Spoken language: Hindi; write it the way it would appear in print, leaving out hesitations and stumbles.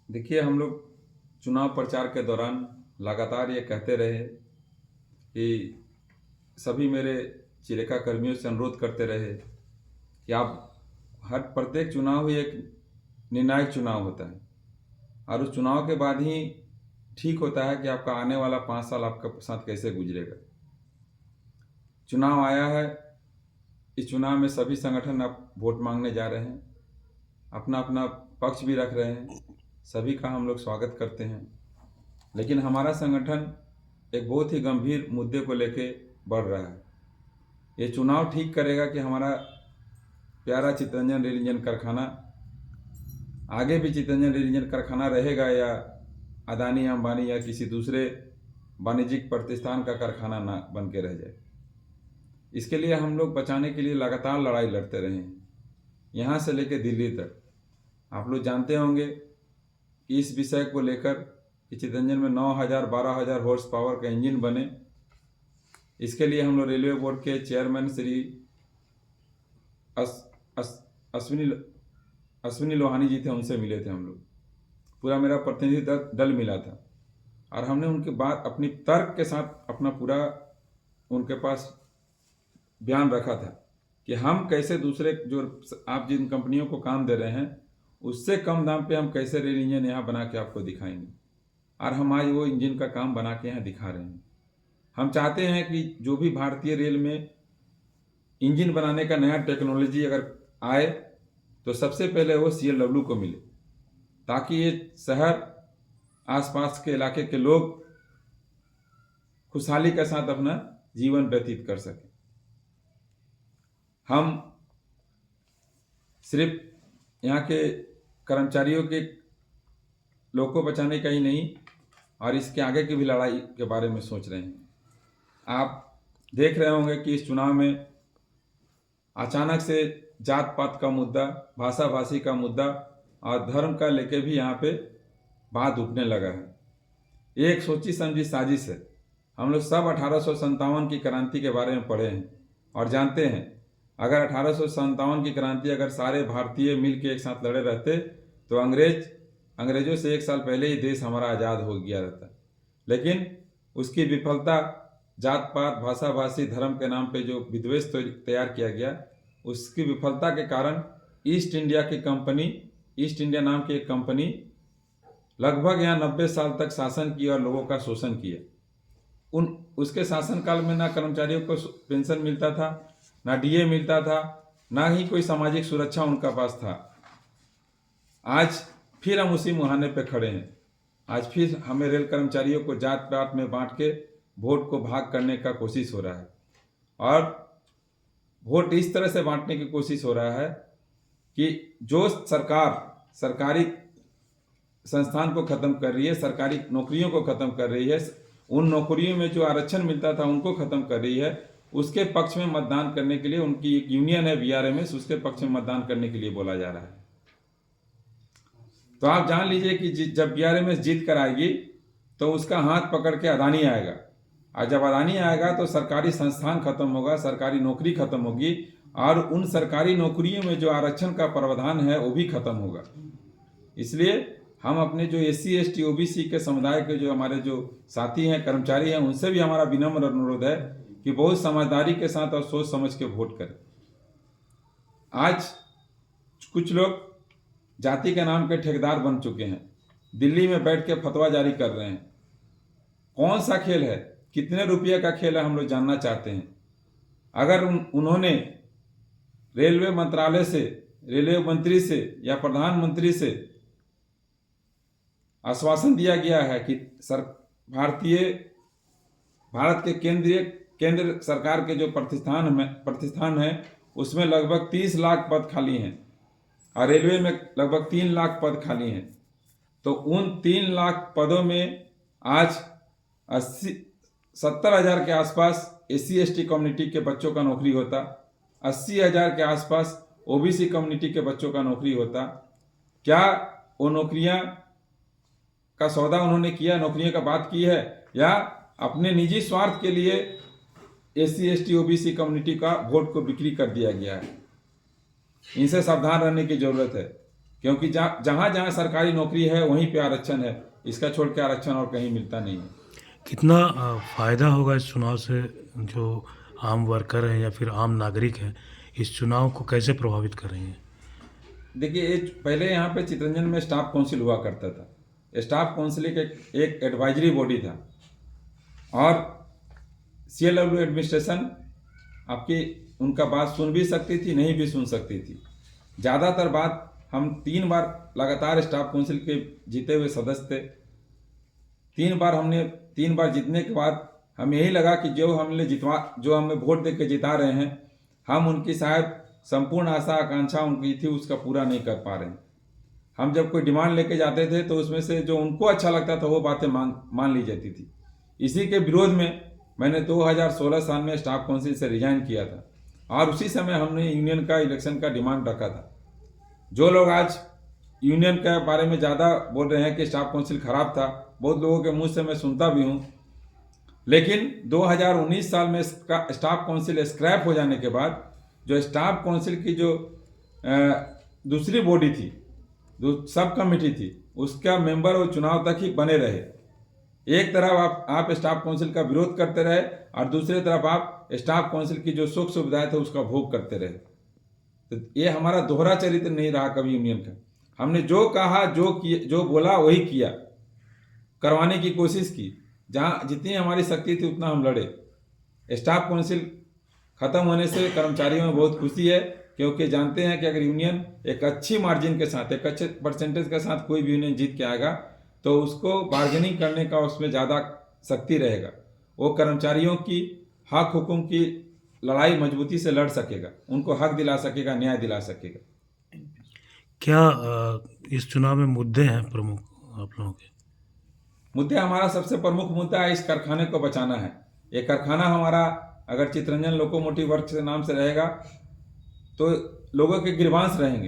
देखिए, हम लोग चुनाव प्रचार के दौरान लगातार ये कहते रहे कि सभी मेरे चिरेका कर्मियों से अनुरोध करते रहे कि आप हर प्रत्येक चुनाव ही एक निर्णायक चुनाव होता है और उस चुनाव के बाद ही ठीक होता है कि आपका आने वाला 5 साल आपके साथ कैसे गुजरेगा। चुनाव आया है, इस चुनाव में सभी संगठन अब वोट मांगने जा रहे हैं, अपना अपना पक्ष भी रख रहे हैं, सभी का हम लोग स्वागत करते हैं। लेकिन हमारा संगठन एक बहुत ही गंभीर मुद्दे को लेके बढ़ रहा है। ये चुनाव ठीक करेगा कि हमारा प्यारा चितरंजन रेल इंजन कारखाना आगे भी चितरंजन रेल इंजन कारखाना रहेगा या अदानी अंबानी या किसी दूसरे वाणिज्यिक प्रतिष्ठान का कारखाना ना बन के रह जाए। इसके लिए हम लोग बचाने के लिए लगातार लड़ाई लड़ते रहे हैं, यहाँ से लेकर दिल्ली तक। आप लोग जानते होंगे कि इस विषय को लेकर कि चितरंजन में 9,000 12,000 हॉर्स पावर का इंजन बने, इसके लिए हम लोग रेलवे बोर्ड के चेयरमैन श्री अश्विनी लोहानी जी थे, उनसे मिले थे हम लोग। पूरा मेरा प्रतिनिधि दल मिला था और हमने उनके बाद अपनी तर्क के साथ अपना पूरा उनके पास बयान रखा था कि हम कैसे दूसरे जो आप जिन कंपनियों को काम दे रहे हैं उससे कम दाम पे हम कैसे रेल इंजन यहाँ बना के आपको दिखाएंगे। और हम आज वो इंजन का काम बना के यहाँ दिखा रहे हैं। हम चाहते हैं कि जो भी भारतीय रेल में इंजन बनाने का नया टेक्नोलॉजी अगर आए तो सबसे पहले वो CLW को मिले, ताकि ये शहर आसपास के इलाके के लोग खुशहाली के साथ अपना जीवन व्यतीत कर सकें। हम सिर्फ यहाँ के कर्मचारियों के लोग को बचाने का ही नहीं और इसके आगे की भी लड़ाई के बारे में सोच रहे हैं। आप देख रहे होंगे कि इस चुनाव में अचानक से जात पात का मुद्दा, भाषा भाषी का मुद्दा और धर्म का लेके भी यहाँ पे बात उठने लगा है। ये एक सोची समझी साजिश है। हम लोग सब 1857 की क्रांति के बारे में पढ़े हैं और जानते हैं, अगर 1857 की क्रांति अगर सारे भारतीय मिल के एक साथ लड़े रहते तो अंग्रेजों से 1 साल पहले ही देश हमारा आज़ाद हो गया रहता। लेकिन उसकी विफलता, जात पात, भाषा भाषी, धर्म के नाम पे जो विद्वेष तैयार किया गया, उसकी विफलता के कारण ईस्ट इंडिया नाम की एक कंपनी लगभग यहाँ 90 साल तक शासन किया और लोगों का शोषण किया। उसके शासनकाल में ना कर्मचारियों को पेंशन मिलता था, ना DA मिलता था, ना ही कोई सामाजिक सुरक्षा उनका पास था। आज फिर हम उसी मुहाने पे खड़े हैं। आज फिर हमें रेल कर्मचारियों को जात पात में बांट के वोट को भाग करने का कोशिश हो रहा है और वोट इस तरह से बांटने की कोशिश हो रहा है कि जो सरकारी संस्थान को ख़त्म कर रही है, सरकारी नौकरियों को ख़त्म कर रही है, उन नौकरियों में जो आरक्षण मिलता था उनको ख़त्म कर रही है, उसके पक्ष में मतदान करने के लिए उनकी एक यूनियन है BRMS, उसके पक्ष में मतदान करने के लिए बोला जा रहा है। तो आप जान लीजिए कि जब BRMS जीत कर आएगी तो उसका हाथ पकड़ के अदानी आएगा और जब अदानी आएगा तो सरकारी संस्थान खत्म होगा, सरकारी नौकरी खत्म होगी और उन सरकारी नौकरियों में जो आरक्षण का प्रावधान है वो भी खत्म होगा। इसलिए हम अपने जो SC ST OBC के समुदाय के जो हमारे जो साथी हैं, कर्मचारी हैं, उनसे भी हमारा विनम्र अनुरोध है कि बहुत समझदारी के साथ और सोच समझ के वोट करें। आज कुछ लोग जाति के नाम के ठेकेदार बन चुके हैं, दिल्ली में बैठ के फतवा जारी कर रहे हैं। कौन सा खेल है, कितने रुपये का खेल है, हम लोग जानना चाहते हैं। अगर उन्होंने रेलवे मंत्रालय से, रेलवे मंत्री से या प्रधानमंत्री से आश्वासन दिया गया है कि भारत के केंद्र सरकार के जो प्रतिष्ठान है उसमें लगभग 30 लाख पद खाली हैं और रेलवे में लगभग 3 लाख पद खाली हैं। तो उन 3 लाख पदों में आज 70,000 के आसपास SC ST कम्युनिटी के बच्चों का नौकरी होता, 80,000 के आसपास OBC कम्युनिटी के बच्चों का नौकरी होता। क्या वो नौकरियां का सौदा उन्होंने किया, नौकरियों का बात की है, या अपने निजी स्वार्थ के लिए SC ST OBC कम्युनिटी का वोट को बिक्री कर दिया गया है? इनसे सावधान रहने की जरूरत है कि क्योंकि जहाँ जहाँ सरकारी नौकरी है वहीं पे आरक्षण है, इसका छोड़ के आरक्षण और कहीं मिलता नहीं है। कितना फ़ायदा होगा इस चुनाव से? जो आम वर्कर हैं या फिर आम नागरिक हैं, इस चुनाव को कैसे प्रभावित कर रही हैं? देखिए, पहले यहाँ पे चितरंजन में स्टाफ काउंसिल हुआ करता था। स्टाफ काउंसिल एक एडवाइजरी बॉडी था और CLW एडमिनिस्ट्रेशन आपकी उनका बात सुन भी सकती थी, नहीं भी सुन सकती थी। ज़्यादातर बात हम 3 बार लगातार स्टाफ काउंसिल के जीते हुए सदस्य थे। 3 बार जीतने के बाद हमें यही लगा कि जो हमें वोट दे के जिता रहे हैं, हम उनकी शायद संपूर्ण आशा आकांक्षा उनकी थी उसका पूरा नहीं कर पा रहे हैं। हम जब कोई डिमांड लेके जाते थे तो उसमें से जो उनको अच्छा लगता था वो बातें मान ली जाती थी। इसी के विरोध में मैंने 2016 साल में स्टाफ काउंसिल से रिजाइन किया था और उसी समय हमने यूनियन का इलेक्शन का डिमांड रखा था। जो लोग आज यूनियन के बारे में ज़्यादा बोल रहे हैं कि स्टाफ काउंसिल खराब था, बहुत लोगों के मुंह से मैं सुनता भी हूँ, लेकिन 2019 साल में स्टाफ काउंसिल स्क्रैप हो जाने के बाद जो स्टाफ काउंसिल की जो दूसरी बॉडी थी, जो सब कमेटी थी, उसका मेंबर वो चुनाव तक ही बने रहे। एक तरफ आप स्टाफ काउंसिल का विरोध करते रहे और दूसरी तरफ आप स्टाफ काउंसिल की जो सुख सुविधाएं थे उसका भोग करते रहे। तो ये हमारा दोहरा चरित्र नहीं रहा कभी यूनियन का। हमने जो कहा, जो बोला वही किया, करवाने की कोशिश की। जहाँ जितनी हमारी शक्ति थी उतना हम लड़े। स्टाफ काउंसिल खत्म होने से कर्मचारियों में बहुत खुशी है, क्योंकि जानते हैं कि अगर यूनियन एक अच्छी मार्जिन के साथ, एक अच्छे परसेंटेज के साथ कोई भी यूनियन जीत के आएगा तो उसको बार्गेनिंग करने का उसमें ज़्यादा शक्ति रहेगा। वो कर्मचारियों की हक हुकुम की लड़ाई मजबूती से लड़ सकेगा, उनको हक दिला सकेगा, न्याय दिला सकेगा। क्या इस चुनाव में मुद्दे हैं प्रमुख आप लोगों के? मुद्दे, हमारा सबसे प्रमुख मुद्दा है इस कारखाने को बचाना है। ये कारखाना हमारा अगर चितरंजन लोकोमोटिव वर्क्स के नाम से रहेगा तो लोगों के गिरबांस रहेंगे।